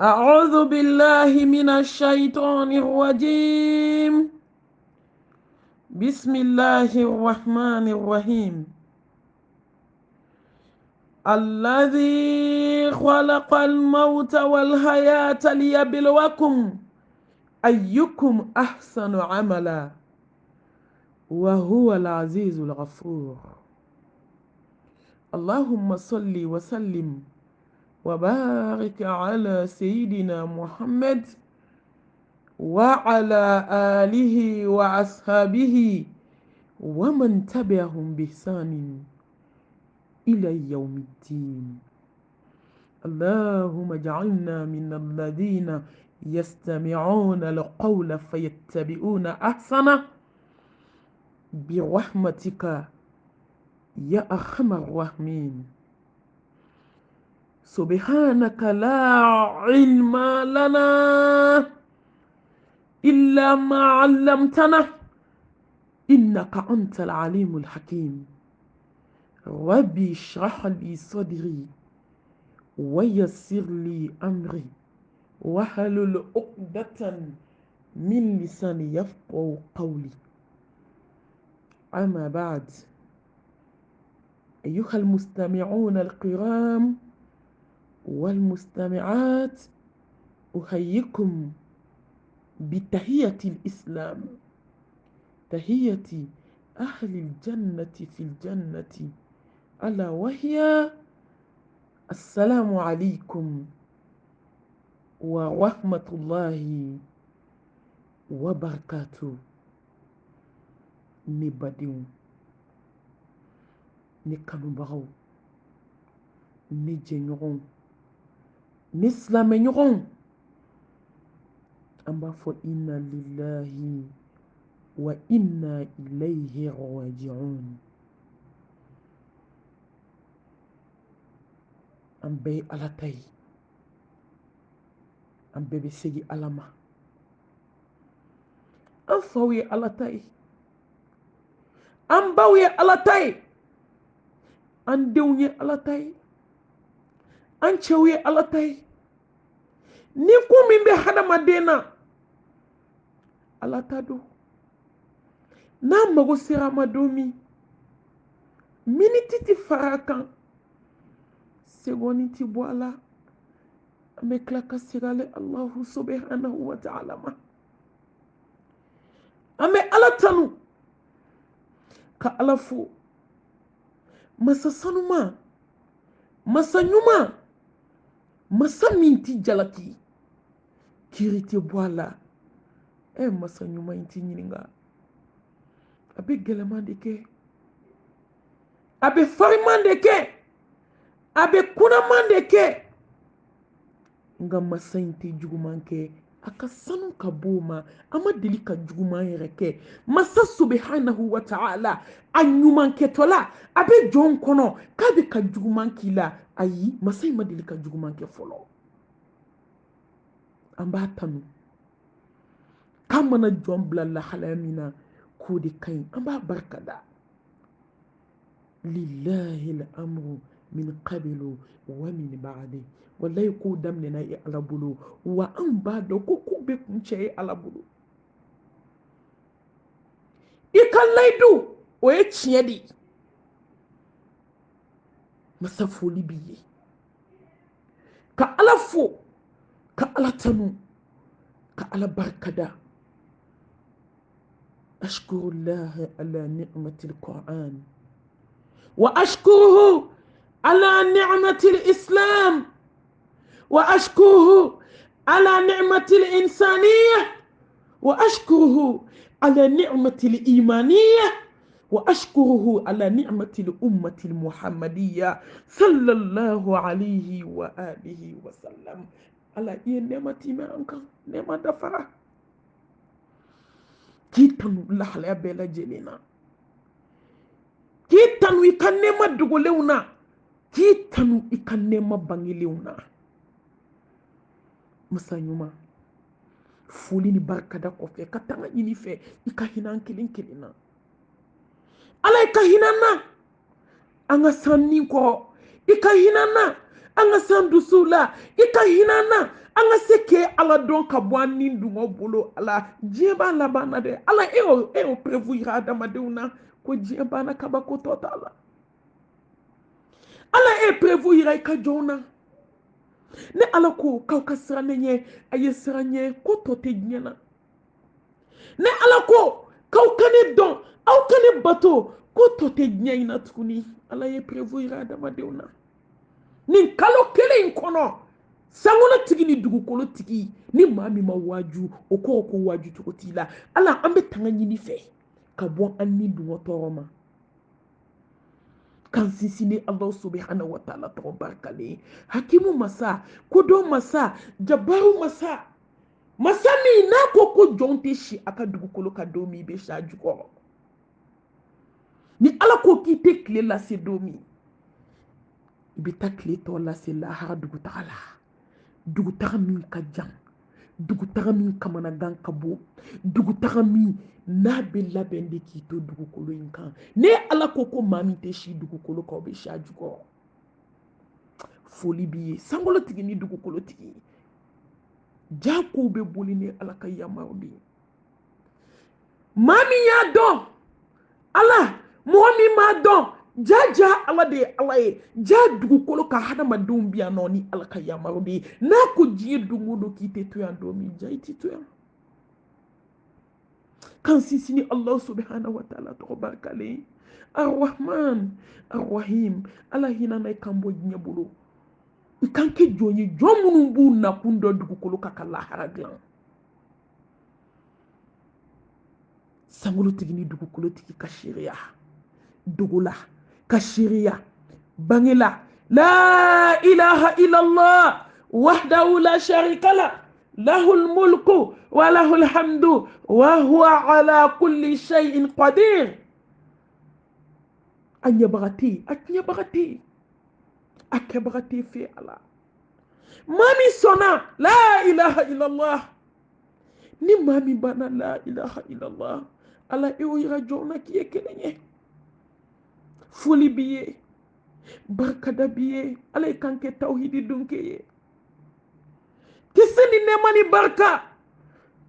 أعوذ بالله من الشيطان الرجيم. بسم الله الرحمن الرحيم. الذي خلق الموت والحياة ليبلوكم أيكم أحسن عملا وهو العزيز الغفور. اللهم صل وسلم وبارك على سيدنا محمد وعلى آله وأصحابه ومن تبعهم بإحسان إلى يوم الدين. اللهم اجعلنا من الذين يستمعون القول فيتبعون أحسنه برحمتك يا أرحم الراحمين. سبحانك لا علم لنا إلا ما علمتنا إنك أنت العليم الحكيم. ربي اشرح لي صدري ويسر لي أمري واحلل عقدة من لساني يفقهوا قولي. أما بعد، أيها المستمعون الكرام والمستمعات، أحييكم بتحية الإسلام، تحية أهل الجنة في الجنة، ألا وهي السلام عليكم ورحمة الله وبركاته. نبدو نكانو نجنيرون نسلامنيرون أما فإنا لله وإنا إليه راجعون. أم بي ألاتاي أم بي بسيجي ألاما أم فوي ألاتاي أم باوي ألاتاي أم دوني ألاتاي أم شوي ألاتاي نيكو من بحدا مدينة ألاتادو نام مغسيرا مدومي miniti ti farakan segoni ti boala ame klaka sigale Allahu subhanahu wa ta'ala ma ame alatanu ka alafu masa sanuma masa nyuma masa minti jalaki kiriti boala masa nyuma inti nyininga abe gelemande ke abe farimande ke abe kunamande ke nga masainte juguman ke aka sanu ka boma ama deli ka juguman yɛrɛ kɛ masa subhanahu wa ta'ala a ɲuman kɛtɔla a bɛ jɔn kɔnɔ k'a bɛ ka juguman k'i la ayi masa in ma deli ka juguman kɛ fɔlɔ. An b'a tanu k'a mana jɔn bila lahalaya min na k'o de ka ɲi an b'a barika da. lillahi al-amru min qablu wa min ba'di. wallahi ko daminɛna i ala bolo wa an b'a dɔn ko ko bɛ kun cɛ i ala bolo. I ka layidu o ye tiɲɛ de ye. masa foli b'i ye ka ala fo ka ala tanu ka ala barikada. ashkurullah ala ni'matil Qur'an wa ashkuruhu ala ni'matil Islam وأشكره على نعمة الإنسانية وأشكره على نعمة الإيمانية وأشكره على نعمة الأمة المحمدية صلى الله عليه وآله وسلم. على إيه نعمة ما أنك نعمة دفرة كيتنو لحلا بلا جلنا كيتنو يكن نعمة دغلونا كيتنو يكن نعمة بانجلونا. masa ɲuma foli ni barikada kɔfɛ ka tanga ɲini fɛ i ka hinɛ an kelen kelen na. ala i ka hinɛ na an ka san nin kɔrɔ, i ka hinɛ na an ka san dusu la, i ka hinɛ na anga seke ala don ka bɔ an ni dungo bolo ala diɲɛ b'a laban na dɛ ala e y'o prévoir adamadenw na ko diɲɛ banna kabako tɔ t'a la ala e prévoir i ka jɔnw na ne ala ko k'aw ka siran ne ɲɛ a ye siran ɲɛ ko tɔ tɛ diɲɛ na ne ala ko k'aw ka ne dɔn aw ka ne bato ko tɔ tɛ diɲɛ in na tuguni ala ye prévoir adamadenw na nin kalo kelen in kɔnɔ sankolo tigi ni dugukolo tigi ni maa min ma waaju o kɔrɔ ko waaju cogo t'i la ala an bɛ tanga ɲini fɛ ka bɔ an ni dungɔ tɔɔrɔ ma kan sinsin Allah subhanahu wa ta'ala tɔgɔ barikalen hakimu masa kodɔn masa jabaru masa masa min n'a ko ko jɔn tɛ si a ka dugukolo ka don min i bɛ si a jukɔrɔ ni ala ko k'i tɛ tile lase don min i bɛ taa tile tɔ lase lahara dugutaga la dugutaga min ka jan dugutaga min kamanagan ka bon dugutaga min n'a bɛ labɛn de k'i to dugukolo in kan ne ala ko ko maa min tɛ si dugukolo kan o bɛ si a jukɔrɔ foli b'i ye sankolotigi ni dugukolotigi jaakow bɛ boli ni ala ka yamaruw de ye maa min y'a dɔn ala mɔgɔ min m'a dɔn ja ala de ye ala ye ja dugukolo ka hadamadenw bi yan nɔ ni ala ka yamaruw de ye n'a ko diɲɛ don o don k'i tɛ to yan don min ja i tɛ to yan kan sinsin Allah subhanahu wa ta'ala tɔgɔ barikalen arrahman arrahim ala hinɛ na i kan bɔ diɲɛ bolo i kan kɛ jɔn ye jɔn minnu b'u nakun dɔn dugukolo ka ka lahara dilan sankolotigi ni dugukolotigi ka seereya dogo la ka seereya bange la la ilaha illallah wahdahu la sharika la lahul mulku wa lahul hamdu wa huwa ala kulli shay'in qadir a ɲɛbaga a tiɲɛbaga a kɛbaga fe ala maa min sɔnna la ilaha illallah ni maa min banna la ilaha illallah ala e o yira jɔn na k'i ye kelen ye foli b'i ye barikada b'i ye ala ye kan kɛ tawhidi don kɛ ye kisi ni nɛɛma ni barika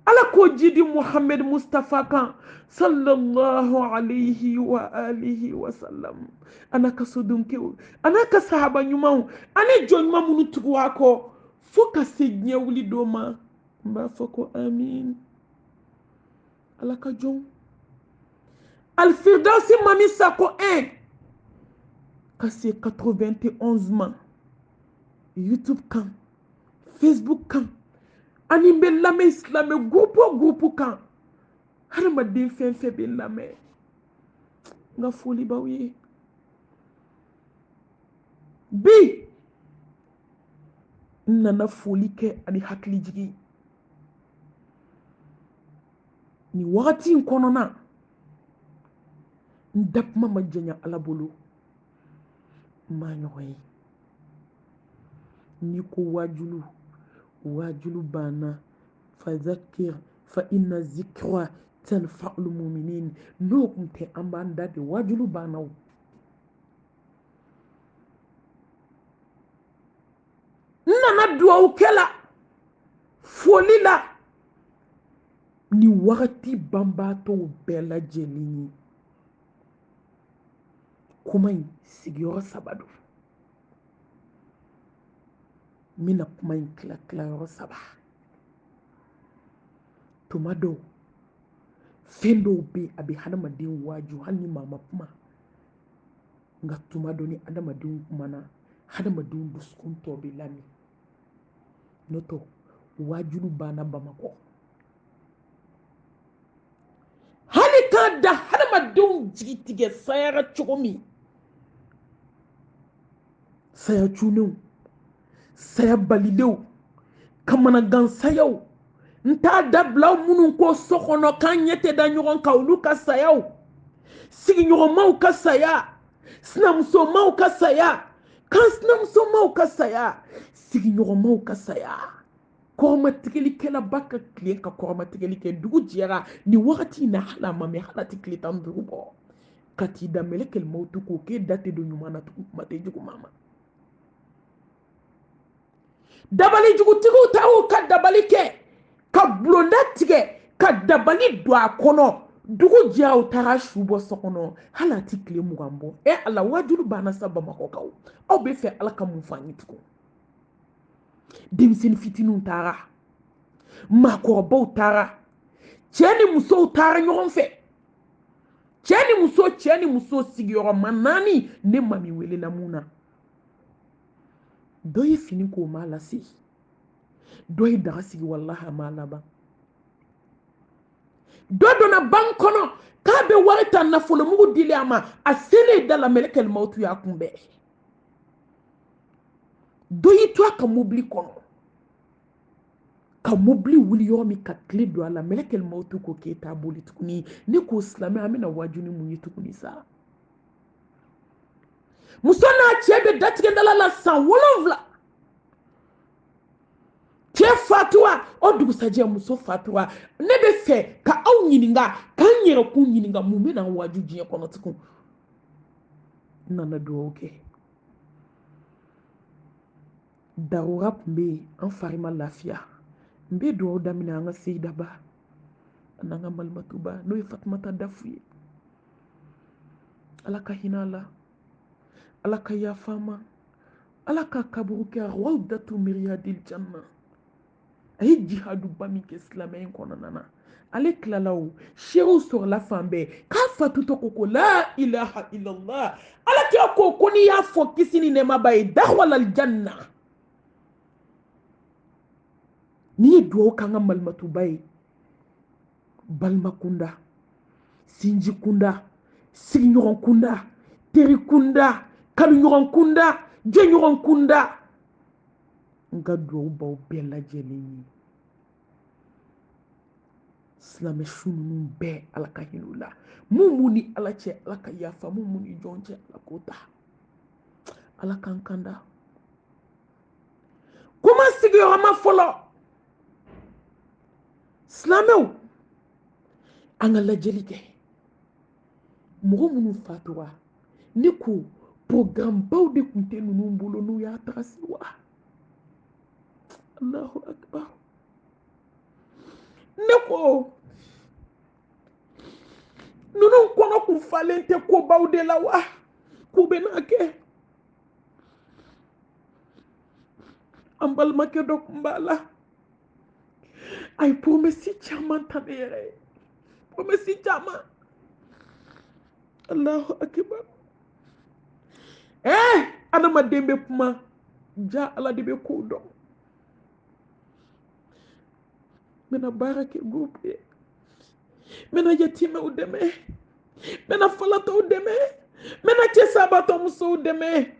ala k'o jidi muhammed mustafa kan sallallahu alayhi wa alihi wa sallam ana ka sodonkew ana ka sahaba ɲumanw ani jɔn ɲuman minnu tugu a kɔ fo ka se diɲɛ wuli don ma n b'a fɔ ko amin ala ka jɔn alfirdausi mami sako 1 ka se 91 ma youtube kan facebook kan ani bɛ lamɛn silamɛ gurupu kan hadamaden fɛn fɛn bɛ lamɛn n ka foli b'aw ye bi n nana foli kɛ ani hakili jigin ni wagati in kɔnɔna n da kuma ma janya ala bolo n ma ɲɔgɔn ye ni ko wajulu banna fazakir fa inna zikra tanfa'ul mu'minin n'o kun tɛ an b'an da de wajulu banna o n nana duwawu kɛla foli la ni wagati banbaatɔw bɛɛ lajɛlen ye kuma in sigiyɔrɔ 3 don n bɛna kuma in tila yɔrɔ 3 tuma dɔw fɛn dɔw bɛ a bɛ hadamaden waaju hali ni maa ma kuma nka tuma dɔ ni hadamadenw kumana hadamadenw dusukun tɔ bɛ lami n'o tɛ waajulu banna bamakɔ hali k'a da hadamadenw jigi tigɛ sayara cogo min saya cunenw saya balidenw kamanagan sayaw n t'a dabila minnu ko so kɔnɔ k'an ɲɛ tɛ da ɲɔgɔn kan olu ka sayaw sigiɲɔgɔnmaw ka saya sinamusomaw ka saya kan sinamusomaw ka saya sigiɲɔgɔnmaw ka saya kɔrɔmatigɛlikɛlaba ka tilen ka kɔrɔmatigɛli kɛ dugu jɛra ni wagati in na hali a ma mɛn hali a tɛ tile 15 bɔ ka t'i da mɛlɛkɛl mawutu k'o k'e da tɛ don ɲuman na tugun kuma tɛ juguman ma dabali jugutigiw taw ka dabali kɛ ka bulonda tigɛ ka dabali don a kɔnɔ dugu jɛ aw taara su bɔ so kɔnɔ hali a ti tile 20 bɔ ala wajulu banna sa Bamakɔ kaw aw bɛ fɛ ala ka mun fɔ an ye tugun denmisɛnnin fitininw taara maakɔrɔbaw taara cɛ ni musow taara ɲɔgɔn fɛ cɛ ni muso sigiyɔrɔma 4 ne ma min welela mun na dɔ ye fini ko ma lase dɔ ye daga sigi wallahi a ma laban dɔ donna ban kɔnɔ k'a bɛ wari ta nafolo mugu dili a ma a selen da la mɛlɛkɛl mautu y'a kunbɛn dɔ y'i to a ka mobili kɔnɔ ka mobili wuli yɔrɔ min ka tile don a la mɛlɛkɛl mautu ko k'e t'a boli tuguni ne ko silamɛ an bɛna waju ni mun ye tuguni sa muso n'a cɛ bɛ datigɛdala la san 7 cɛ fatua o dugusajɛ muso fatua ne bɛ fɛ ka aw ɲininka k'an yɛrɛ kun ɲininka mun bɛ na waju diɲɛ kɔnɔ tugun n nana dugawu kɛ darura tun bɛ yen an fari ma lafiya n bɛ dugawu daminɛ an ka seyidaba an'an ka malimatuba n'o ye fatumata dafu ye ala ka hinɛ a la ala ka yafa ma ala ka kaburu kɛ rawdatu miriyadil janna a ye jihaduba min kɛ silamɛ in kɔnɔna na ale tilala o seew sɔrɔla fan bɛɛ k'a fatutɔ ko la ilaha illallah ala kira ko n'i y'a fɔ kisi ni nɛɛmaba ye dakhwalal janna n'i ye dugawu k'an ka malimatuba ye balima kunda sinji kunda sigiɲɔgɔn kunda teri kunda kanuɲɔgɔn kunda jɛɲɔgɔn kunda n ka dugawu b'aw bɛɛ lajɛlen ye silamɛ su ninnu bɛɛ ala ka hinɛ u la mun ni ala cɛ ala ka yafa mun ni jɔn cɛ ala k'o ta ala k'an kanda kuma sigiyɔrɔma fɔlɔ silamɛw an ka lajɛli kɛ mɔgɔ minnu fatura ne ko programme baw de tun tɛ ninnu bolo n'u y'a taga se wa Allahu akbar ne ko ninnu kɔnɔ kun falen tɛ kobaw de la wa k'u bɛ n'a kɛ an balimakɛ dɔ kun b'a la a ye promesse caman ta ne yɛrɛ ye promesse caman Allahu akbar adamaden bɛ kuma ja ala de bɛ kow dɔn n bɛna baara kɛ groupe ye n bɛna yatimɛw dɛmɛ n bɛna falatɔw dɛmɛ n bɛna cɛ sabatɔ musow dɛmɛ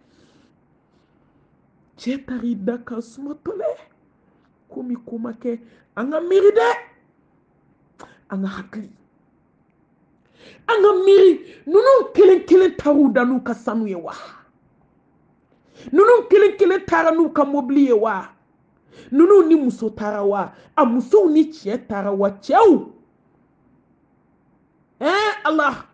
cɛ taara da ka sumatɔlɛ komi ko ma kɛ an ka miiri dɛ an ka hakili an ka miiri ninnu kelen kelen taar'u da n'u ka sanu ye wa ninnu kelen kelen taara n'u ka mobili ye wa ninnu ni muso taara wa a musow ni cɛ taara wa cɛw Allah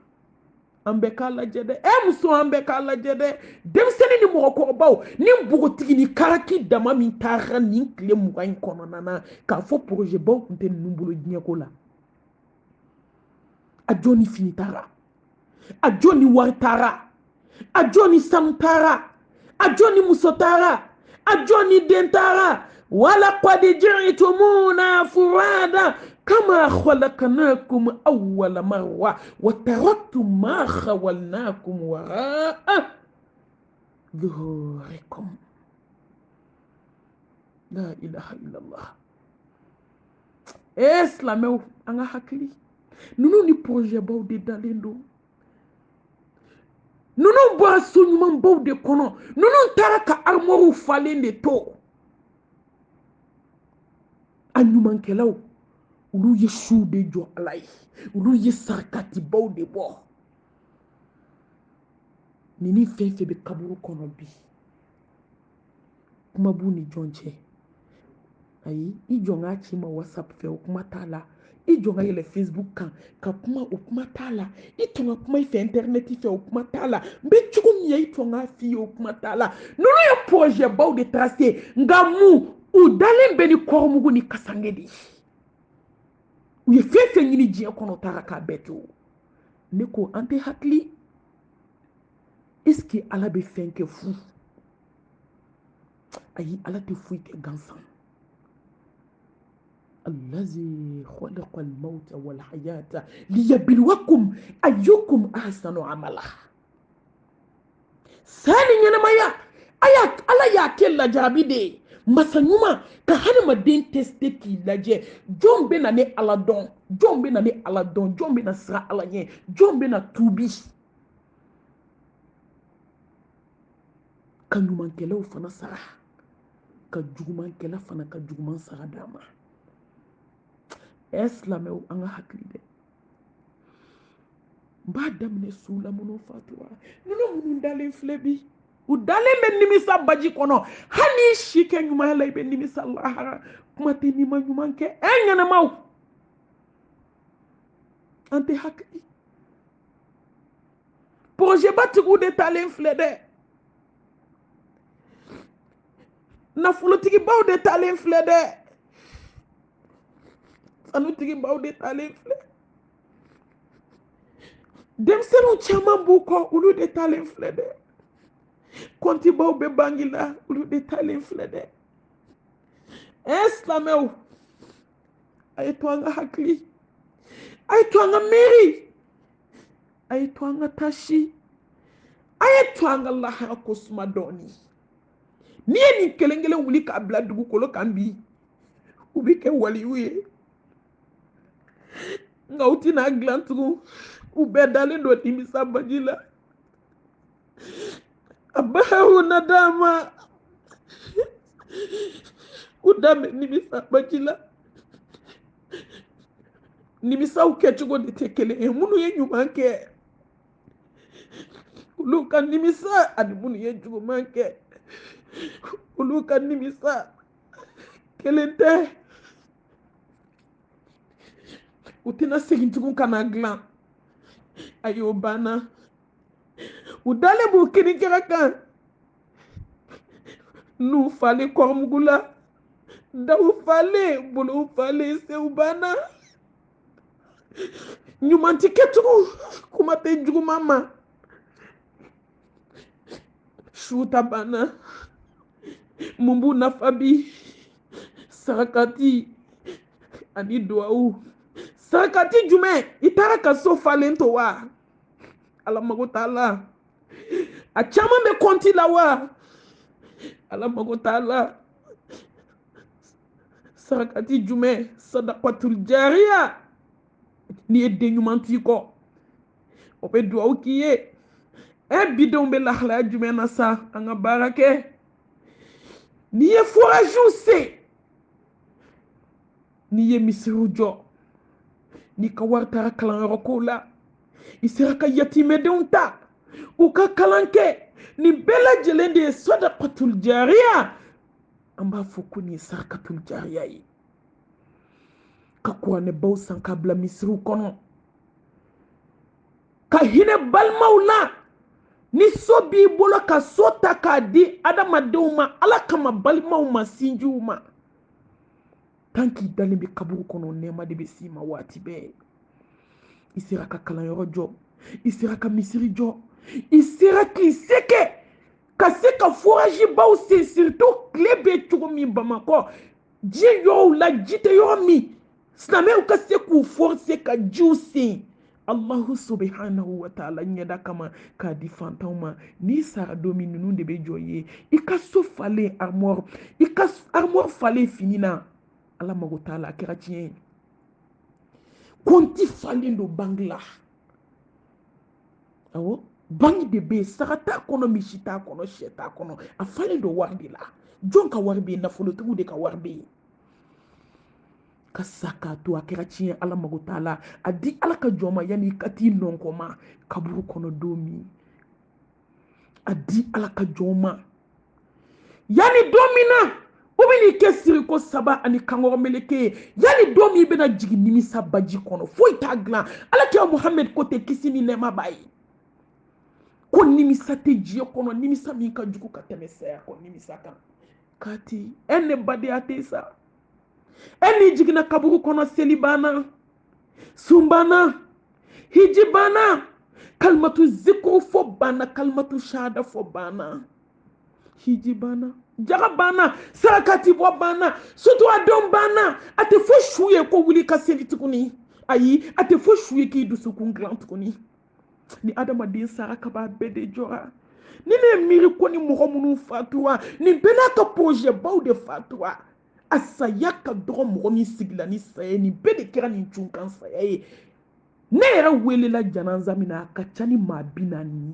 an bɛ k'a lajɛ dɛ muso an bɛ k'a lajɛ dɛ denmisɛnnin ni mɔgɔkɔrɔbaw ni npogotigi ni karaki dama min taara nin tile 20 in kɔnɔna na k'a fɔ projet baw tun tɛ ninnu bolo diɲɛko la a jɔn ni fini taara a jɔn ni wari taara a jɔn ni sanu taara a jɔn ni muso taara a jɔn ni den taara walaqad ji'tumuna furada kama khalaqnakum awwala marra wa taraktum ma khawalnakum wara'a dhuhurikum la ilaha illallah silamɛw an ka hakili ninnu ni projet baw de dalen don ninnu bɔra so ɲuman baw de kɔnɔ ninnu taara ka armoirew falen de to a ɲumankɛlaw olu ye suw de jɔ ala ye olu ye sarakatibaw de bɔ ni fɛn fɛn bɛ kaburu kɔnɔ bi kuma b'u ni jɔn cɛ ayi i jɔn k'a ci ma whatsapp fɛ o kuma t'a la i jɔn ka yɛlɛ facebook kan ka kuma o kuma t'a la i tɔn ka kuma i fɛ internet fɛ o kuma t'a la n bɛ cogo min ya i tɔn k'a f'i ye o kuma t'a la ninnu ye projet baw de tracé nka mun u dalen bɛ ni kɔrɔmugu ni kasange de u ye fɛn fɛn ɲini diɲɛ kɔnɔ taara k'a bɛɛ to ne ko an tɛ hakili est-ce que ala bɛ fɛn kɛ fu ayi ala tɛ foyi kɛ gansan allazi khalaqa al-mauta wal hayata liyabluwakum ayyukum ahsanu amala sani ɲɛnamaya ala y'a kɛ lajarabi de ye masa ɲuman ka hadamaden teste k'i lajɛ jɔn bɛ na ni ala dɔn jɔn bɛ na ni ala dɔn jɔn bɛ na siran ala ɲɛ jɔn bɛ na tuubi ka ɲumankɛlaw fana sara ka jugumankɛla fana ka juguman sara d'a ma silamɛw an ka hakili dɛ n b'a daminɛ su la minnu fatura minnu dalen filɛ bi u dalen bɛ nimisa baji kɔnɔ hali n'i si kɛ ɲumanya la i bɛ nimisa lahara kuma tɛ n'i ma ɲuman kɛ ɲɛnamaw an tɛ hakili porojɛbatigiw de talen filɛ dɛ nafolotigibaw de talen filɛ dɛ sanutigibaw de talen filɛ denmisɛnninw caman b'u kɔ olu de talen filɛ dɛ kɔntibaw bɛ bangi la olu de talen filɛ dɛ silamɛw a ye to an ka hakili a ye to an ka miiri a ye to an ka tasi a ye to an ka lahara ko suma dɔɔni n'i ye nin kelen kelen wuli k'a bila dugukolo kan bi u bɛ kɛ waliyu ye nka u tɛna dilan tugun u bɛɛ dalen don nimisa baji la a bahaw na d'a ma u da bɛ nimisa baji la nimisaw kɛcogo de tɛ kelen ye minnu ye ɲuman kɛ olu ka nimisa ani minnu ye juguman kɛ olu ka nimisa kelen tɛ u tɛna segin tugun ka na dilan ayi o banna u dalen b'u kirikɛra kan n'u falen kɔrɔmugu la daw falen bolow falen sew banna ɲuman ti kɛ tugun kuma tɛ juguman ma su ta banna mun b'u nafa bi sarakati ani duwawu sarakati jumɛn i taara ka so falen to wa ala mago t'a la a caman bɛ kɔnti la wa ala mago t'a la sarakati jumɛn sadaqatul jariya n'i ye den ɲuman t'i kɔ o bɛ duwawu k'i ye bidenw bɛ lahalaya jumɛn na sa an ka baara kɛ n'i ye foraziw se n'i ye misiriw jɔ n'i ka wari taara kalanyɔrɔ kow la i sera ka yatimɛdenw ta u ka kalan kɛ nin bɛɛ lajɛlen de ye sadaqatul jariya an b'a fɔ ko nin ye sarakatul jariya ye ka kuranɛbaw san k'a bila misiriw kɔnɔ ka hinɛ balimaw la ni so b'i bolo ka so ta k'a di adamadenw ma ala kama balimaw ma sinjiw ma tant k'i dalen bɛ kaburu kɔnɔ nɛɛma de bɛ s'i ma waati bɛɛ i sera ka kalanyɔrɔ jɔ i sera ka misiri jɔ i sera k'i se kɛ ka se ka forazibaw sen surtout tile bɛ cogo min bamakɔ diɲɛ yɔrɔw la ji tɛ yɔrɔ min silamɛw ka se k'u forcer ka jiw sen Allahu subhanahu wa ta'ala ɲɛda kama k'a di fantanw ma n'i sara don min ninnu de bɛ jɔ i ye i ka so falen armoire i ka armoire falen fini na ala mago t'a la a kɛra tiɲɛ ye konti falen don bangi la awɔ bangi de bɛ yen saga t'a kɔnɔ misi t'a kɔnɔ sɛ t'a kɔnɔ a falen don wari de la jɔn ka wari bɛ yen nafolotigiw de ka wari bɛ yen ka sa k'a to a kɛra tiɲɛ ala mago t'a la a di ala ka jɔn ma yanni i ka t'i nɔnkɔma kaburu kɔnɔ don min a di ala ka jɔn ma yanni don min na u bɛ n'i kɛ siriko saba ani kankɔrɔ meleke ye yanni don min i bɛna jigin nimisa baji kɔnɔ foyi t'a dilan alakira muhamɛd ko tɛ kisi ni nɛɛma b'a ye ko nimisa tɛ diɲɛ kɔnɔ nimisa min ka jugu ka tɛmɛ saya kɔ nimisa kan kati enne bade atesa eni jigina kaburu kono selibana sumbana hijibana kalmatu zikru fo bana kalmatu shahada fo bana hijibana jaga bana sarakati bo bana sutu adon bana ate fo shuye ko wuli ka seli tukuni ayi ate fo shuye ki dusukun glan tukuni ni adamaden saraka ba bede jora ni ne miri ko ni mɔgɔ minnu fatura ni bɛɛ n'a ka projet baw de fatura a saya ka dɔgɔ mɔgɔ min sigila ni saya ni bɛɛ de kɛra nin cunkan saya ye ne yɛrɛ welela janaza min na a ka ca ni maa 40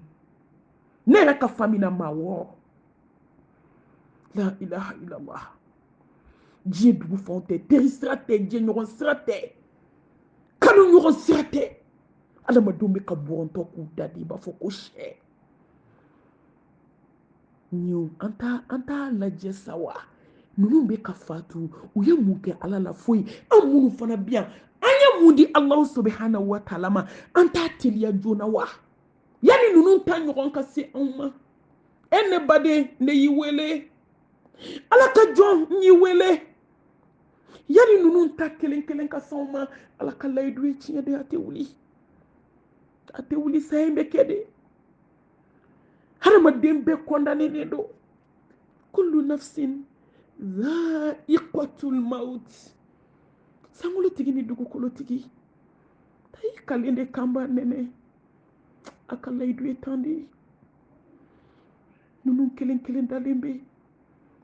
ne yɛrɛ ka fa min na maa 6 la ilaha illallah diɲɛ dugu fɛnw tɛ teri sira tɛ diɲɛ ɲɔgɔn sira tɛ kanu ɲɔgɔn sira tɛ adamadenw bɛ ka bɔrɔntɔ k'u da de i b'a fɔ ko sɛ Nyo anta lajɛ sa wa ninnu bɛ ka fatu u ye mun kɛ ala la foyi an minnu fana bi yan an ye mun di Allahu subhanahu wa ta'ala ma an t'a teliya joona wa yani ninnu ta ɲɔgɔn ka se anw ma e ne baden ne y'i wele ala ka jɔn n y'i wele yani ninnu ta kelen kelen ka se anw ma ala ka layidu ye tiɲɛ de a tɛ wuli saya in bɛ kɛ de hadamaden bɛɛ kɔndanen don kullu nafsin dha'iqatul maut sankolotigi ni dugukolotigi ta y'i kalen de kan b'a nɛnɛ a ka layidu ye tan de ye ninnu kelen kelen dalen bɛ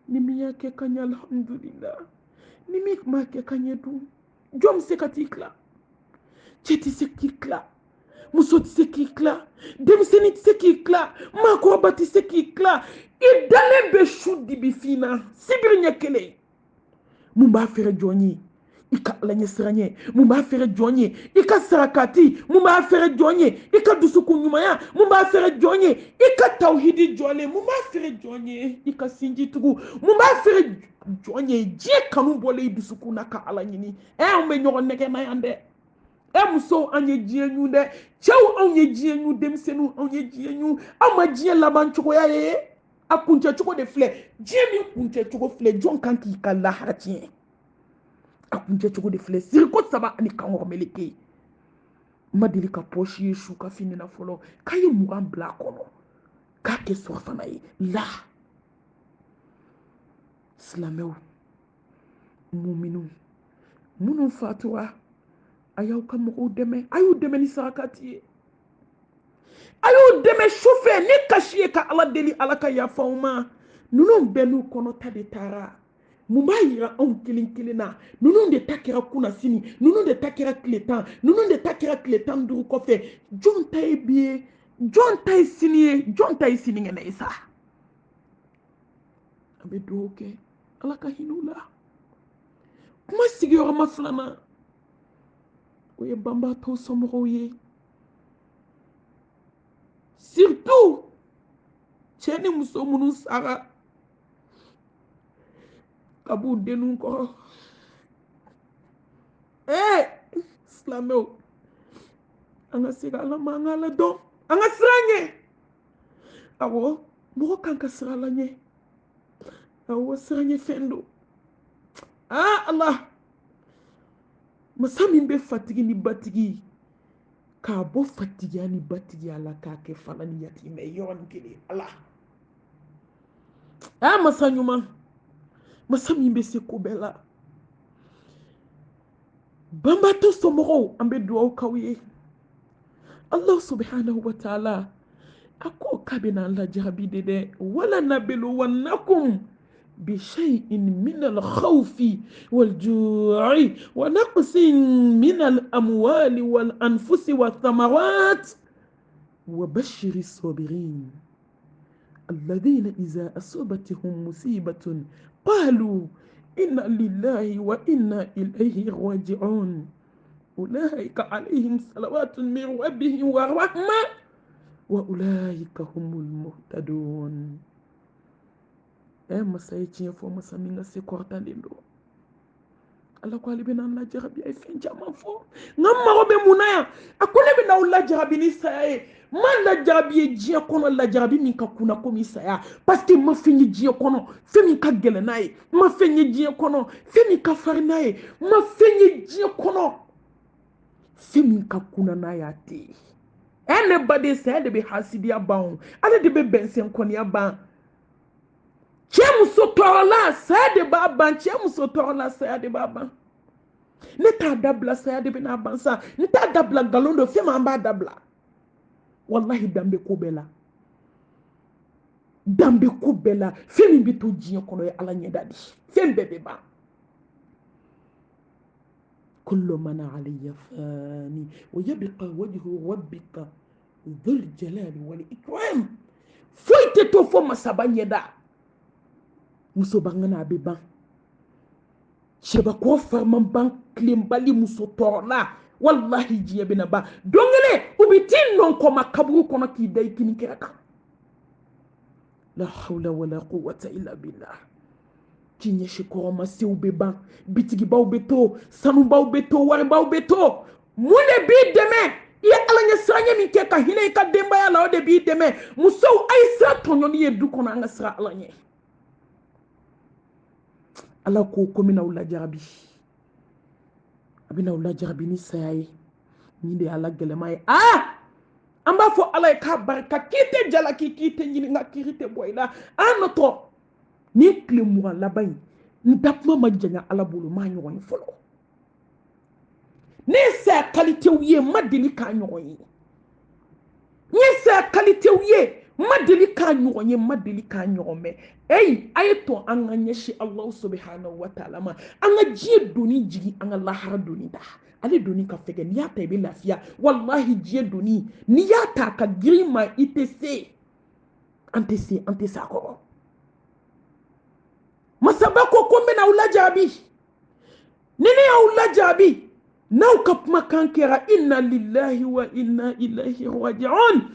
ni min y'a kɛ ka ɲɛ alhamdulillah ni min m'a kɛ ka ɲɛ dun jɔn bɛ se ka t'i tila cɛ tɛ se k'i tila muso tɛ se k'i tila denmisɛnnin tɛ se k'i tila maakɔrɔba tɛ se k'i tila i dalen bɛ su dibi fin na sibiri ɲɛ kelen mun b'a fɛrɛ jɔn ye i ka ala ɲɛ siran ye mun b'a fɛrɛ jɔn ye i ka sarakati mun b'a fɛrɛ jɔn ye i ka dusukun ɲumanya mun b'a fɛrɛ jɔn ye i ka tawhidi jɔlen mun b'a fɛrɛ jɔn ye i ka sinji tugu mun b'a fɛrɛ jɔn ye diɲɛ kanu bɔlen i dusukun na ka ala ɲini anw bɛ ɲɔgɔn nɛgɛ na yan dɛ musow an ye diɲɛ ɲu dɛ cɛw anw ye diɲɛ ɲu denmisɛnninw anw ye diɲɛ ɲu anw ma diɲɛ laban cogoya ye a kuncɛ cogo de filɛ diɲɛ min kuncɛ cogo filɛ jɔn kan k'i ka lahara tiɲɛ a kuncɛ cogo de filɛ siriko 3 ani kankɔrɔ meleke ma deli ka pɔsi ye su ka fini na fɔlɔ k'a ye 20 bila a kɔnɔ k'a kɛ surafana ye la silamɛw muminiw minnu fatura a y'aw ka mɔgɔw dɛmɛ a y'u dɛmɛ ni sarakati ye a y'u dɛmɛ sufɛ ni kasi ye ka ala deli ala ka yafa aw ma ninnu bɛɛ n'u kɔnɔ ta de taara mun b'a yira anw kelen kelen na ninnu de ta kɛra kunna sini ninnu de ta kɛra tile 10 ninnu de ta kɛra tile 15 kɔfɛ jɔn ta ye bi ye jɔn ta ye sini ye jɔn ta ye sinikɛnɛ ye sa an bɛ dugawu kɛ ala ka hinɛ u la kuma sigiyɔrɔma 2 o ye banbaatɔw somɔgɔw ye surtout cɛ ni muso minnu sara ka b'u denw kɔrɔ silamɛw an ka segin ala ma an ka ala dɔn an ka siran ɲɛ awɔ mɔgɔ kan ka siran ala ɲɛ awɔ siran ɲɛ fɛn don ala masa min bɛ fatigi ni batigi k'a bɔ fatigiya ni batigiya la k'a kɛ fana ni yatimɛ yɔrɔnin kelen ala masa ɲuman masa min bɛ se ko bɛɛ la banbaatɔ somɔgɔw an bɛ dugawu k'aw ye Allah subhanahu wa ta'ala a ko k'a bɛna an lajarabi de dɛ wala nabluwannakum بشيء من الخوف والجوع ونقص من الأموال والأنفس والثمرات وبشر الصابرين الذين إذا أصابتهم مصيبة قالوا إنا لله وإنا إليه راجعون أولئك عليهم صلوات من ربهم ورحمة وأولئك هم المهتدون masa ye tiɲɛ fɔ masa min ka se kɔrɔtalen don ala ko ale bɛna an lajarabi a ye fɛn caman fɔ nka n mago bɛ mun na yan a ko ne bɛna aw lajarabi ni saya ye ma lajarabi ye diɲɛ kɔnɔ lajarabi min ka kunna komi saya parce que ma fɛn ye diɲɛ kɔnɔ fɛn min ka gɛlɛn n'a ye ma fɛn ye diɲɛ kɔnɔ fɛn min ka farin n'a ye ma fɛn ye diɲɛ kɔnɔ fɛn min ka kunna n'a y'a tɛ ye ne baden saya de bɛ hasidiya ban ale de bɛ bɛnsɛn kɔniya ban cɛ muso tɔɔrɔla saya de b'a ban cɛ muso tɔɔrɔla saya de b'a ban ne t'a dabila saya de bɛna ban sa ne t'a dabila nkalon dɔ fɛn min an b'a dabila wallahi danbe ko bɛɛ la danbe ko bɛɛ la fɛn min bɛ to diɲɛ kɔnɔ ye ala ɲɛda di fɛn bɛɛ bɛ ban kullu man alayya fani wa yabqa wajhu rabbika dhul jalali wal ikram foyi tɛ to fo masaba ɲɛda muso bangana a bɛ ban cɛbakɔrɔ fariman ban tilenbali muso tɔɔrɔla wallahi diɲɛ bɛna ban don kelen u bɛ t'i nɔn kɔma kaburu kɔnɔ k'i da i kini kɛrɛ kan la hawla wala quwwata illa billah k'i ɲɛsi kɔrɔmasenw bɛ ban bitigibaw bɛ to sanubaw bɛ to waribaw bɛ to mun de b'i dɛmɛ i ye ala ɲɛ siranɲɛ min kɛ ka hinɛ i ka denbaya la o de b'i dɛmɛ musow a ye sira tɔɲɔni ye du kɔnɔ an ka sira ala ɲɛ ala ko ko mina u lajarabi a bɛna u lajarabi ni saya ye ni de ala gɛlɛma ye an b'a fɔ ala ye k'a barika k'i tɛ jalaki k'i tɛ ɲininka k'i tɛ bɔ i la nɔtɔ ni tile 20 laban in n da kuma ma janya ala bolo ma ɲɔgɔn ye fɔlɔ ne saya kalitew ye ma deli k'a ɲɔgɔn ye ne saya kalitew ye ma deli k'a ɲɔgɔn ye ma deli k'a ɲɔgɔn mɛn a ye to an ka ɲɛsin Allah subhanahu wa ta'ala ma an ka diɲɛ doni jigi an ka lahara doni da ale doni ka fɛgɛ n'i y'a ta i bɛ lafiya wallahi diɲɛ doni n'i y'a ta ka girin ma i tɛ se an tɛ se a kɔrɔ masaba ko ko n bɛna aw lajarabi ni ne y'aw lajarabi n'aw ka kumakan kɛra inna lillahi wa inna ilayhi raji'un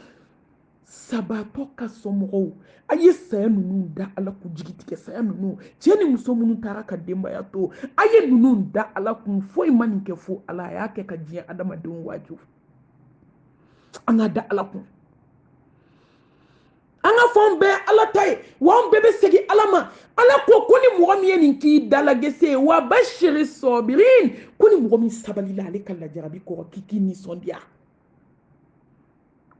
sabatɔ ka somɔgɔw a ye saya ninnu da ala kun jigi tigɛ saya ninnu cɛ ni muso minnu taara ka denbaya to a ye ninnu da ala kun foyi ma nin kɛ fo ala a y'a kɛ ka diɲɛ adamadenw waaju an ka da ala kun an ka fɔ an bɛɛ ala ta ye wa an bɛɛ bɛ segin ala ma ala ko ko ni mɔgɔ min ye nin k'i dalagese ye wa bashiri sɔbirin ko ni mɔgɔ min sabalila ale ka lajarabi kɔrɔ k'i nisɔndiya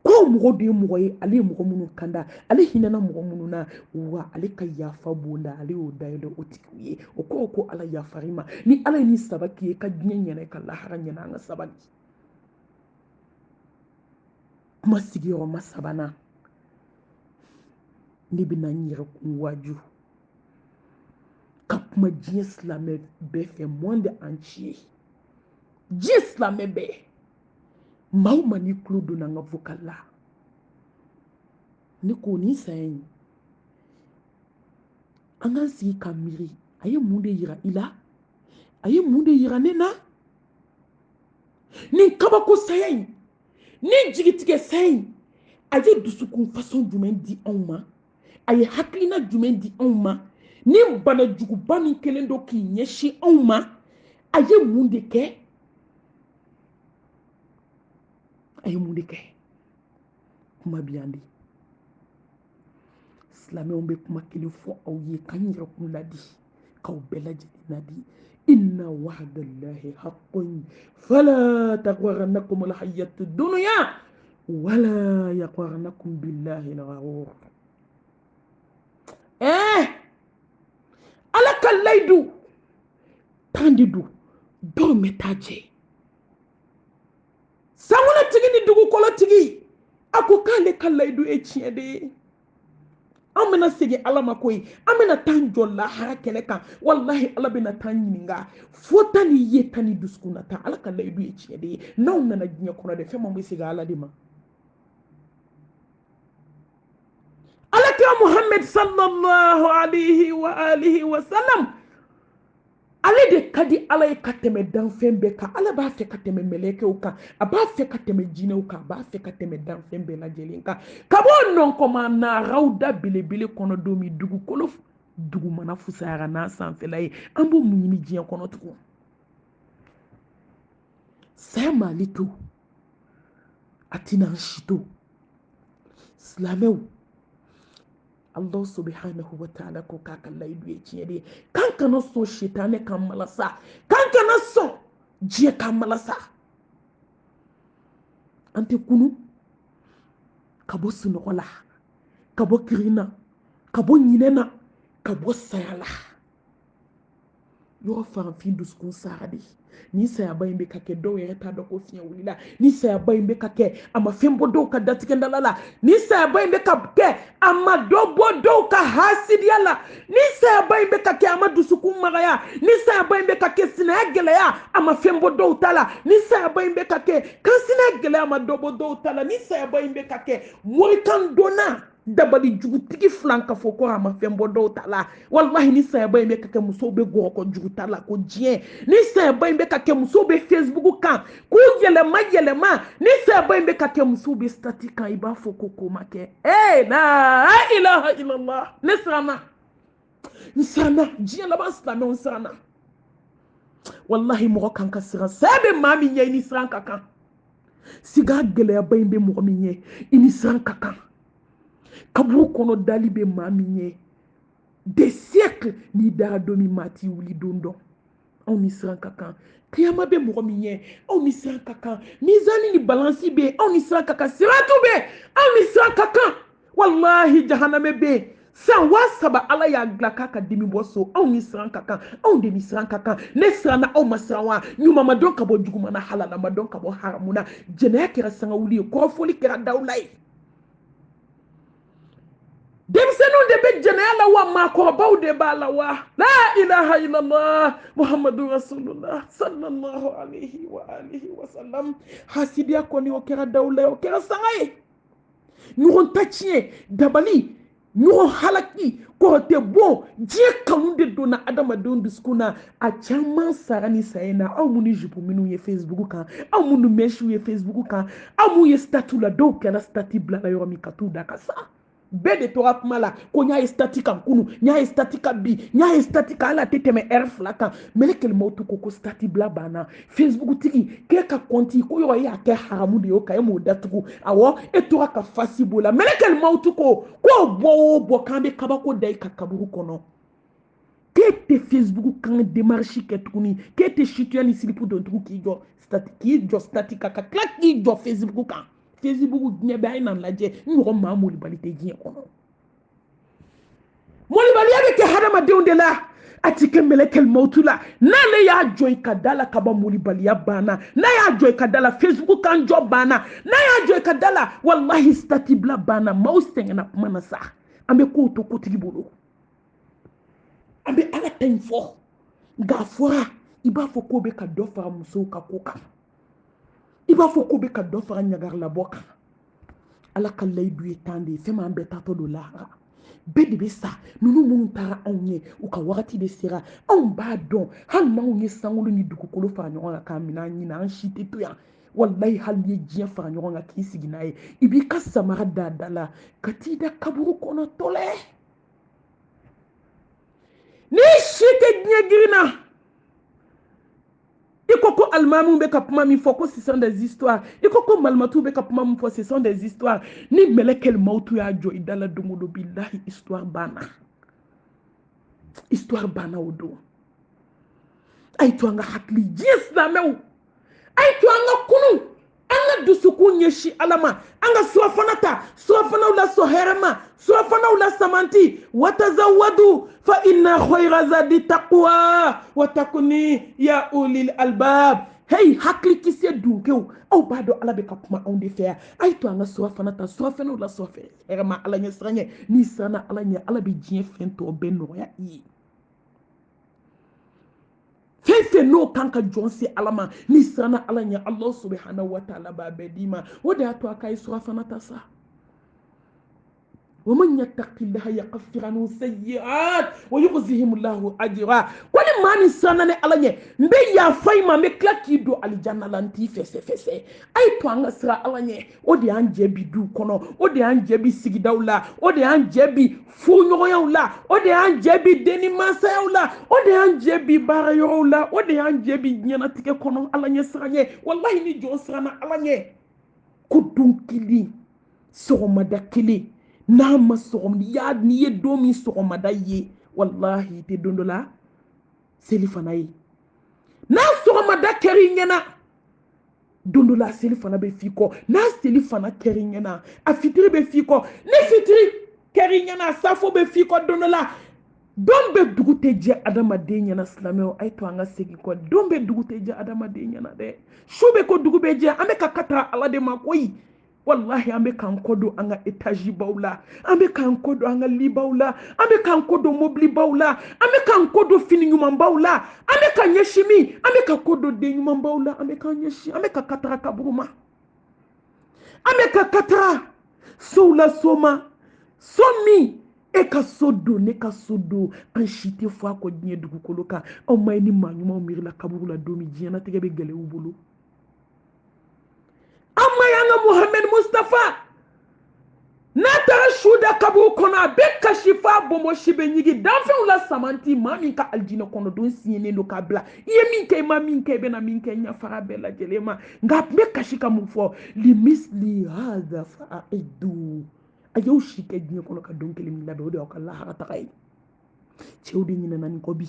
ko mɔgɔ de ye mɔgɔ ye ale ye mɔgɔ minnu kanda ale hinɛna mɔgɔ minnu na wa ale ka yafa b'o la ale y'o dayɛlɛ o tigiw ye o kɔrɔ ko ala yafari ma ni ala ye ni saba k'i ye ka diɲɛ ɲɛna ka lahara ɲɛna an ka sabali kuma sigiyɔrɔma sabanan ne bɛna n yɛrɛ kun waaju ka kuma diɲɛ silamɛ bɛɛ fɛ monde entier diɲɛ silamɛ bɛɛ maa o maa n'i tulo donna n ka vocal la ne ko nin saya in an k'an sigi ka miiri a ye mun de yira i la a ye mun de yira ne na nin kabako saya in nin jigitigɛ saya in a ye dusukun façon jumɛn di anw ma a ye hakilina jumɛn di anw ma ni banajuguba min kɛlen don k'i ɲɛsin anw ma a ye mun de kɛ a ye mun de kɛ kuma bɛ yan de silamɛw bɛ kuma kelen fɔ aw ye k'an yɛrɛ kun ladi k'aw bɛɛ lajɛlen ladi inna wa'dallahi haqqun fala taghurrannakum alhayatu dunya wala yaghurrannakum billahi al-ghurur ala ka layidu tan de don dɔw bɛ taa jɛ sanwó-tigi ni dugukɔlɔtigi a ko k'ale ka layidu ye tiɲɛ de ye an bɛna segin ala ma koyi an bɛna taa jɔ lahara kɛlɛ kan walahi ala bɛna taa ɲininka fo ta ni ye ta ni dusukun na ta ala ka layidu ye tiɲɛ de ye n'aw nana diɲɛ kɔnɔ de fɛn min bɛ segin ala de ma alakira muhammed sallallahu alaihi wa alihi wa sallam ale de ka di ala ye ka tɛmɛ danfɛn bɛɛ kan ala b'a fɛ ka tɛmɛ mɛlɛkɛw kan a b'a fɛ ka tɛmɛ jinɛw kan a b'a fɛ ka tɛmɛ danfɛn bɛɛ lajɛlen kan ka bɔ nɔnkɔma naaraw da belebele kɔnɔ don min dugukolo dugumana fusayara n'a sanfɛla ye an b'o mun ɲini diɲɛ kɔnɔ tugun saya m'ale to a tɛna an si to silamɛw Allah subhanahu wa ta'ala ko k'a ka layidu ye tiɲɛ de ye kan kana sɔn sitanɛ ka malasa kan kana sɔn diɲɛ ka malasa an tɛ kunu ka bɔ sunɔgɔ la ka bɔ kirin na ka bɔ ɲinɛ na ka bɔ saya la yɔrɔ farafin dusukun sara de ni sayaba in bɛ ka kɛ dɔw yɛrɛ t'a dɔn ko fiɲɛ wulila ni sayaba in bɛ ka kɛ a ma fɛn bɔ dɔw ka datigɛndala la ni sayaba in bɛ ka kɛ a ma dɔ bɔ dɔw ka hasidiya la ni sayaba in bɛ ka kɛ a ma dusukun magaya ni sayaba in bɛ ka kɛ sinaya gɛlɛya a ma fɛn bɔ dɔw ta la ni sayaba in bɛ ka kɛ kansinaya gɛlɛya a ma dɔ bɔ dɔw ta la ni sayaba in bɛ ka kɛ morikan donna dabali jugutigi filan ka fɔ ko a ma fɛn bɔ dɔw ta la wallahi ni sayaba in bɛ ka kɛ musow bɛ gɔrɔkɔ jugu ta la ko diɲɛ ni sayaba in bɛ ka kɛ musow bɛ Facebook kan k'u yɛlɛma ni sayaba in bɛ ka kɛ musow bɛ stati kan i b'a fɔ ko ma kɛ la ilaha illallah ne siranna n siranna diɲɛ laban silamɛw n siranna wallahi mɔgɔ kan ka siran saya bɛ maa min ɲɛ i ni siran ka kan siga gɛlɛyaba in bɛ mɔgɔ min ɲɛ i ni siran ka kan kaburu kɔnɔ dali bɛ maa min ye des siècles n'i dara don min maa t'i wuli don dɔn anw ni siran ka kan kiyama bɛ mɔgɔ min ye anw ni siran ka kan mizani ni balansi bɛ yen anw ni siran ka kan siratu bɛ yen anw ni siran ka kan wallahi jahanamɛ bɛ yen san 3,000 ala y'a dilan k'a ka dimi bɔ so anw ni siran ka kan anw de ni siran ka kan ne siranna aw ma siran wa ɲuman ma dɔn ka bɔ juguman na halala ma dɔn ka bɔ haramu na jɛnɛya kɛra sangawuli ye kɔrɔfɔli kɛra dawula ye denmisɛnninw de bɛ jɛnɛya la wa maakɔrɔbaw de b'a la wa la ilaha illallah muhammadu rasulullah sallallahu alaihi wa alihi wa sallam hasidiya kɔni o kɛra dawula ye o kɛra sanga ye ɲɔgɔn ta tiɲɛ dabali ɲɔgɔn halaki kɔrɔ tɛ bon diɲɛ kanu de donna adamadenw dusukun na a caman sara ni saya na aw minnu jupu minnu ye Facebook kan aw minnu mɛsiw ye Facebook kan aw minnu ye statut la dɔw kɛra statut bilala yɔrɔ min ka t'u da ka sa bɛɛ de tora kuma la ko n y'a ye stati kan kunu n y'a ye stati kan bi n y'a ye stati kan ala tɛ tɛmɛ heure 2 kan melekele mawutu ko stati bila banna Facebook tigi k'e ka compte ko yɔrɔ e y'a kɛ haramu de ye o kan e m'o datugu awɔ e tora ka fasi b'o la melekele mawutu ko k'o bɔ o bɔ k'an bɛ kabako da i ka kaburu kɔnɔ k'e tɛ Facebook kan démarche kɛ tuguni k'e tɛ situya ni silipu dɔn tugun k'i jɔ stati kan ka tila k'i jɔ Facebook kan Facebook diɲɛ bɛ a ye na lajɛ n ɲɔgɔn maa molibali tɛ diɲɛ kɔnɔ molibaliya bɛ kɛ hadamadenw de la a ti kɛ mɛlɛkɛl mawutu la n'ale y'a jɔ i ka da la ka ban molibaliya banna n'a y'a jɔ i ka da la Facebook kan jɔ banna n'a y'a jɔ i ka da la wallahi stati bila banna maaw sɛgɛnna kuma na sa an bɛ kow to kotigi bolo an bɛ ala ta in fɔ nka a fɔra i b'a fɔ k'o bɛ ka dɔ fara musow ka ko kan i b'a fɔ k'o bɛ ka dɔ fara ɲagarilabɔ kan ala ka layidu ye tan de ye fɛn min an bɛɛ taatɔ don lahara bɛɛ de bɛ sa ninnu minnu taara anw ɲɛ u ka wagati de sera anw b'a dɔn hali n'anw ye sankolo ni dugukolo fara ɲɔgɔn kan k'a minɛ an ɲina an si tɛ to yan wallahi hali n'i ye diɲɛ fara ɲɔgɔn kan k'i sigi n'a ye i b'i ka samara da da la ka t'i da kaburu kɔnɔ tɔlɛ n'i si tɛ diɲɛ girinna i ko ko alimamiw bɛ ka kuma min fɔ ko ce sont des histoires i ko ko malimatuw bɛ ka kuma min fɔ ce sont des histoires ni mɛlɛkɛl mawutu y'a jɔ i da la don o don bilahi histoire banna o don a ye to an ka hakili diɲɛ silamɛw a ye to an ka kunu an ka dusukun ɲɛsin ala ma an ka surafana ta surafanaw la sɔn hɛrɛ ma surafanaw la samanti watazawadu fa inna khayra zadi taqwa watakuni ya ulil albab hey hakili kisɛ dunkew aw b'a dɔn ala bɛ ka kuma anw de fɛ yan a ye to an ka surafana ta surafanaw la sɔn hɛrɛ ma ala ɲɛ siran ɲɛ n'i siranna ala ɲɛ ala bɛ diɲɛ fɛn tɔ bɛɛ nɔgɔya i ye fɛn fɛn n'o kan ka jɔn se ala ma n'i siranna ala ɲɛ ala subhanahu wa ta'ala b'a bɛɛ d'i ma o de y'a to a k'a ye surafana ta sa ومن يتق الله يغفر عنه سيئات ويخزيه الله اجرا كل ما نسانا على ني مبي يا فايما مي كلاكي دو الجنه لانتي فسفس اي تو ان سرا على ني اودي ان جيبي دو كونو اودي ان جيبي سيغداولا اودي ان جيبي فونيولا اودي ان جيبي دني ماساولا اودي ان جيبي بارايولا اودي ان جيبي نياناتيكي كونو على ني سرا ني والله ني جو سرانا على ني كودون كيلي sɔgɔmada kelen n'a ma sɔgɔmada n'i ye don min sɔgɔmada ye wallahi tɛ don dɔ la seli fana ye n'a sɔgɔmada kɛra i ɲɛna don dɔ la seli fana bɛ f'i kɔ n'a seli fana kɛra i ɲɛna a fitiri bɛ f'i kɔ ni fitiri kɛra i ɲɛna a safo bɛ f'i kɔ don dɔ la don bɛ dugu tɛ jɛ adamaden ɲɛna silamɛw a ye to an ka segin kɔ don bɛ dugu tɛ jɛ adamaden ɲɛna dɛ su bɛ ko dugu bɛ jɛ an bɛ ka kata ala de ma koyi wallahi an bɛ k'an kɔ don an ka etazi baw la an bɛ k'an kɔ don an ka libaw la an bɛ k'an kɔ don mobili baw la an bɛ k'an kɔ don fini ɲuman baw la an bɛ ka ɲɛsin min an bɛ ka kɔ don den ɲuman baw la an bɛ k'an ɲɛsin an bɛ ka katara kaburu ma an bɛ ka katara sow la so ma so min e ka so don ne ka so don an si tɛ fɔ a kɔ diɲɛ dugukolo kan aw ma ye ni maa ɲumanw miirila kaburu la don min diɲɛnatigɛ bɛ gɛlɛya u bolo an ma ye an ka Muhamɛd Mustafa n'a taara su da kaburu kɔnɔ a bɛ kasi f'a bɔnbɔ si bɛ ɲigi danfɛnw la samanti maa min ka alijinɛ kɔnɔdon siɲɛnen don k'a bila i ye min kɛ i ma min kɛ i bɛna min kɛ ɲɛfara bɛɛ lajɛlen ma nka a tun bɛ kasi ka mun fɔ limisli hada fa'idu a y'aw si kɛ diɲɛ kɔnɔ ka don kelen min labɛn o de y'aw ka lahara taga ye cɛw de ɲinɛna nin kɔ bi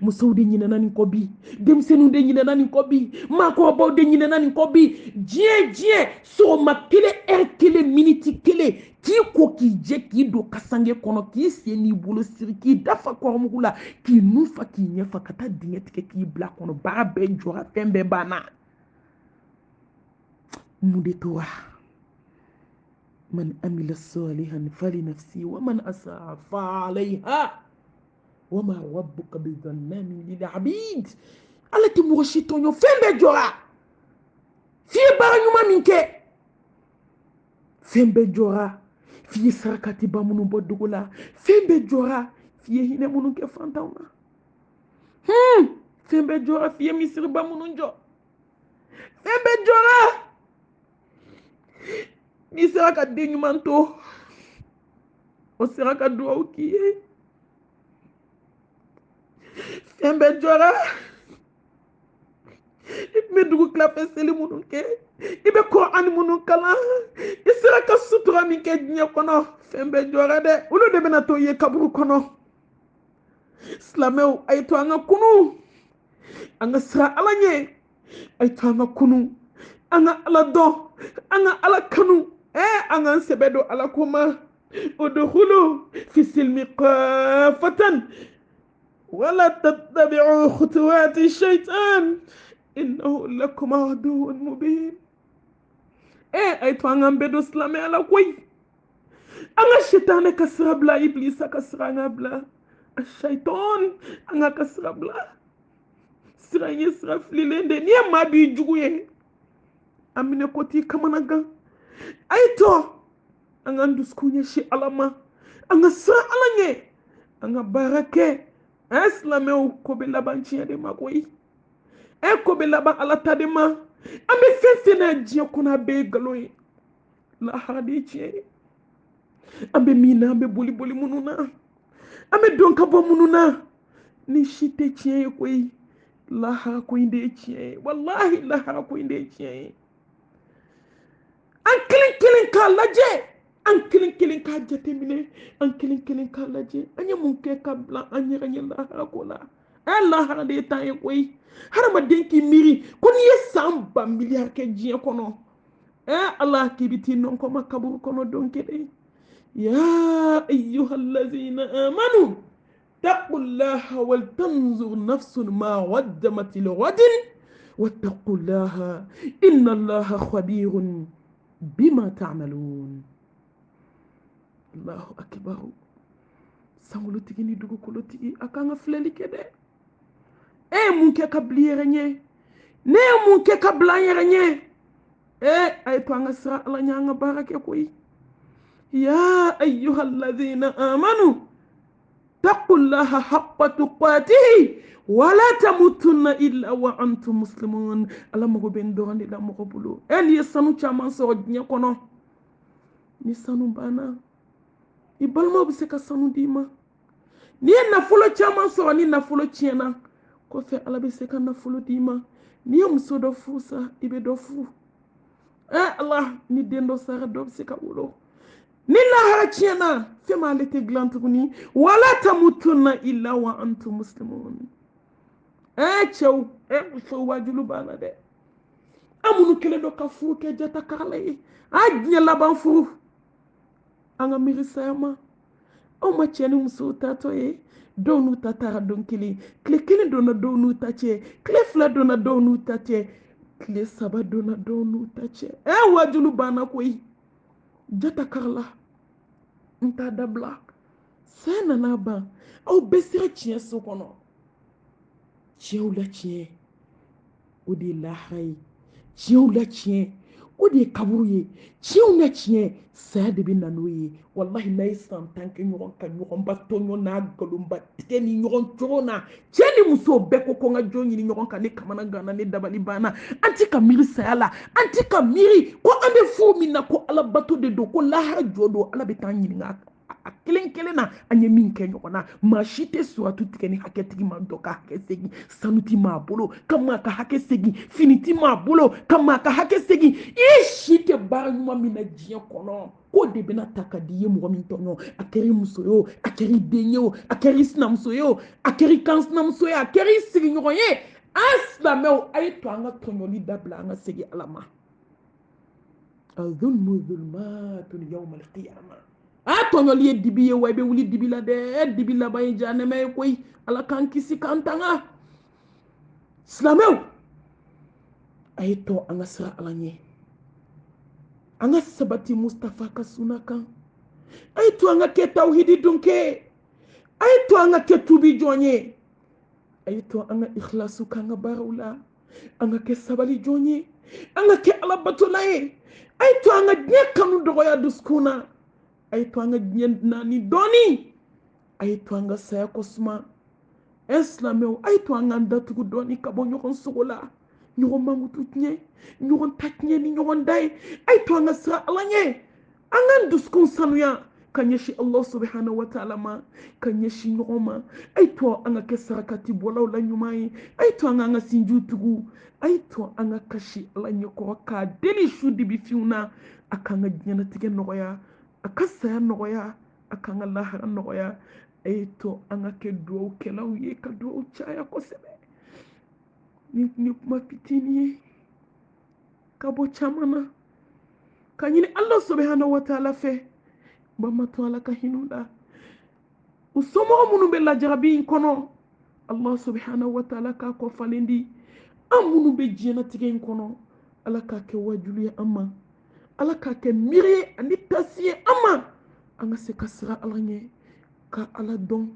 musow de ɲinɛna nin kɔ bi denmisɛnninw de ɲinɛna nin kɔ bi maakɔrɔbaw de ɲinɛna nin kɔ bi diɲɛ sɔgɔma kelen ɛri kelen miniti kelen k'i ko k'i jɛ k'i don kasange kɔnɔ k'i sen n'i bolo siri k'i dafa kɔrɔmugu la k'i nun fa k'i ɲɛ fa ka taa dingɛ tigɛ k'i bila kɔnɔ baara bɛɛ jɔra fɛn bɛɛ banna mun de tora man amila salihan falinafsi wa man asaa fa alayha wama rabbuka bizannamin lil abid ala tɛ mɔgɔ si tɔɲɔ fɛn bɛɛ jɔra f'i ye baara ɲuman min kɛ fɛn bɛɛ jɔra f'i ye sarakatiba minnu bɔ dogo la fɛn bɛɛ jɔra f'i ye hinɛ minnu kɛ fantanw na fɛn bɛɛ jɔra f'i ye misiriba minnu jɔ fɛn bɛɛ jɔra n'i sera ka den ɲuman to o sera ka duwawu k'i ye fɛn bɛɛ jɔra i tun bɛ dugu tilafɛ seli minnu kɛ i bɛ Kur'ani minnu kalan i sera ka sutura min kɛ diɲɛ kɔnɔ fɛn bɛɛ jɔra dɛ olu de bɛna to i ye kaburu kɔnɔ silamɛw a ye to an ka kunu an ka siran ala ɲɛ a ye to an ka kunu an ka ala dɔn an ka ala kanu an k'an sɛbɛ don ala ko ma udkhulu fi silmi kaafatan wala tattabi'u khutuwati shaitan innahu lakum aduwwun mubin ay to an k'an bɛɛ don silamɛya la koyi an ka shaitan ka sira bila iblisa ka sira an ka bila a shaitan an ka sira bila sira ye sira fililen de n'i ye maa b'i jugu ye an minɛ ko t'i kamanagan a ye to an k'an dusukun ɲɛsin ala ma an ka siran ala ɲɛ an ka baara kɛ silamɛw ko bɛ laban tiɲɛ de ma koyi ko bɛ laban ala ta de ma an bɛ fɛn fɛn na diɲɛ kɔnɔ a bɛɛ ye nkalon ye lahara de ye tiɲɛ ye an bɛ min na an bɛ boli boli minnu na an bɛ dɔn ka bɔ minnu na ni si tɛ tiɲɛ ye koyi lahara ko in de ye tiɲɛ ye wallahi lahara ko in de ye tiɲɛ ye an kelen kelen k'a lajɛ an kelen kelen k'a jateminɛ an kelen kelen k'a lajɛ an ye mun kɛ ka bila an yɛrɛ ɲɛ lahara ko la lahara de ye tan ye koyi hadamaden k'i miiri ko n'i ye san 1 miliyari kɛ diɲɛ kɔnɔ ala k'i bɛ t'i nɔn kɔma kaburu kɔnɔ don kelen ya ayyuhallazina amanu taqullaha wal tanzur nafsun ma qaddamat lighadin wattaqullaha inna allaha khabirun bima ta'malun Allahu akbar sankolotigi ni dugukolotigi a kan ka filɛli kɛ dɛ e ye mun kɛ ka bila i yɛrɛ ɲɛ ne ye mun kɛ ka bila an yɛrɛ ɲɛ a ye to an ka siran ala ɲɛ an ka baara kɛ koyi ya ayyuhallazina amanu taqullaha haqqa tuqatihi wala tamutunna illa wa antum muslimun ala mago bɛ n dɔrɔn de la mɔgɔ bolo n'i ye sanu caman sɔrɔ diɲɛ kɔnɔ ni sanu banna i balimaw bɛ se ka sanu d'i ma n'i ye nafolo caman sɔrɔ ni nafolo tiɲɛna kɔfɛ ala bɛ se ka nafolo d'i ma n'i ye muso dɔ furu sa i bɛ dɔ furu Allah ni dendo sara do se ka wolo ni lahara tiɲɛna fɛn m'ale tɛ dilan tuguni wala tamutunna illa wa antum muslimun cɛw musow wajulu banna dɛ an minnu kelen don ka furu kɛ jata karala ye a diɲɛ laban furu an ka miiri saya ma anw ma cɛ ni musow tatɔ ye dɔw n'u ta taara don kelen tile kelen donna dɔw n'u ta cɛ tile fila donna dɔw n'u ta cɛ tile saba donna dɔw n'u ta cɛ wajulu banna koyi jata karala n t'a dabila saya nana ban aw bɛɛ sera tiɲɛ so kɔnɔ tiɲɛw la tiɲɛ o de ye lahara ye tiɲɛw la tiɲɛ o de ye kaburu ye tiɲɛw la tiɲɛ saya de bɛ na n'o ye walahi n'a ye san 10 kɛ ɲɔgɔn ka ɲɔgɔnba tɔɲɔ n'a nkalonba tigɛ ni ɲɔgɔn cogo na cɛ ni muso bɛɛ ko ko n ka jɔn ɲini ɲɔgɔn kan ne kamana ganna ne dabali banna an ti ka miiri saya la an ti ka miiri ko an bɛ furu min na ko ala bato de don ko lahara jɔ don ala bɛ t'an ɲininka a kelen kelen na an ye min kɛ ɲɔgɔn na maa si tɛ suratu tigɛ ni hakɛtigi ma dɔ ka hakɛ segin sanu ti maa bolo ka maa ka hakɛ segin fini ti maa bolo ka maa ka hakɛ segin i si tɛ baara ɲuman min na diɲɛ kɔnɔ k'o de bɛna ta ka di i ye mɔgɔ min tɔɲɔ a kɛra i muso ye o a kɛra i den ye o a kɛra i sinamuso ye o a kɛra i kan sinamuso ye a kɛra i sigiɲɔgɔn ye an silamɛw a ye to an ka tɔɲɔli dabila an ka segin ala ma azulmu zulmatun yawmal qiyamah a tɔɲɔli ye dibi ye wa i bɛ wuli dibi la dɛ dibi laban ye janɛmɛ ye koyi ala k'an kisi k'an tanga silamɛw a ye to an ka sira ala ɲɛ an ka sabati mustafa ka suna kan a ye to an ka kɛ tawhidi dun kɛ a ye to an ka kɛ tubi jɔn ye a ye to an ka ikhlasu k'an ka baaraw la an ka kɛ sabali jɔn ye an ka kɛ alabatola ye a ye to an ka diɲɛ kanu dɔgɔya dusukun na a ye to an ka diɲɛ naani dɔɔni a ye to an ka saya kosuma silamɛw a ye to an k'an datugu dɔɔni ka bɔ ɲɔgɔn sogo la ɲɔgɔn mankutu tiɲɛ ɲɔgɔn ta tiɲɛ ni ɲɔgɔn da ye a ye to an ka sira ala ɲɛ an k'an dusukun sanuya ka ɲɛsin Allah subhanahu wa ta'ala ma ka ɲɛsin ɲɔgɔn ma a ye to an ka kɛ sarakati bɔlaw la ɲuman ye a ye to an k'an ka sinjiw tugu a ye to an ka kasi ala ɲɛkɔrɔ k'a deli su dibi fiw na a k'an ka diɲɛlatigɛ nɔgɔya a ka saya nɔgɔya a k'an ka lahara nɔgɔya a ye to an ka kɛ duwawukɛlaw ye ka duwaw caya kosɛbɛ ni kuma fitinin ye ka bɔ caman na ka ɲini Allah subhanahu wa ta'ala fɛ bamato ala ka hin'u la u somɔgɔ minnu bɛ lajarabi in kɔnɔ Allah subhanahu wa ta'ala k'a kɔfalen di an minnu bɛ diɲɛlatigɛ in kɔnɔ ala k'a kɛ wajulu ye an ma ala k'a kɛ miiri ye ani tasi ye an ma an ka se ka sira ala ɲɛ ka ala dɔn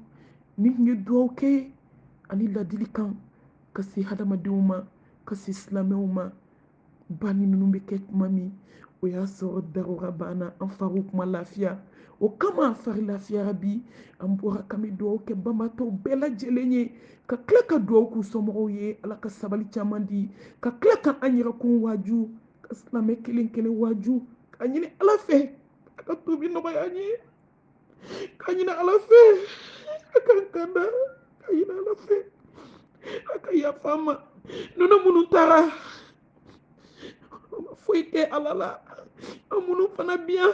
ni tun ye duwawu kɛ ani ladilikan ka se hadamadenw ma ka se silamɛw ma banni ninnu bɛ kɛ tuma min o y'a sɔrɔ darura banna an fariw kuma lafiya o kama an fari lafiyara bi an bɔra k'an bɛ duwawu kɛ banbaatɔw bɛɛ lajɛlen ye ka tila ka duwawu k'u somɔgɔw ye ala ka sabali caman di ka tila ka an yɛrɛkun waaju ka silamɛ kelen kelen waaju ka ɲini ala fɛ a ka tubi nɔgɔya an ye ka ɲini ala fɛ a ka kanda ka ɲini ala fɛ a ka yafa an ma nunnu minnu taara foyi tɛ ala la an minnu fana bi yan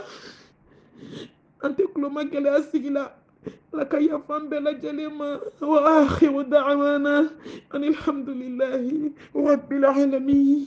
an tɛ kuloma gɛlɛya sigi la ala ka yafa an bɛɛ lajɛlen ma wa akhiru da'wana anil hamdulillahi rabbil alamin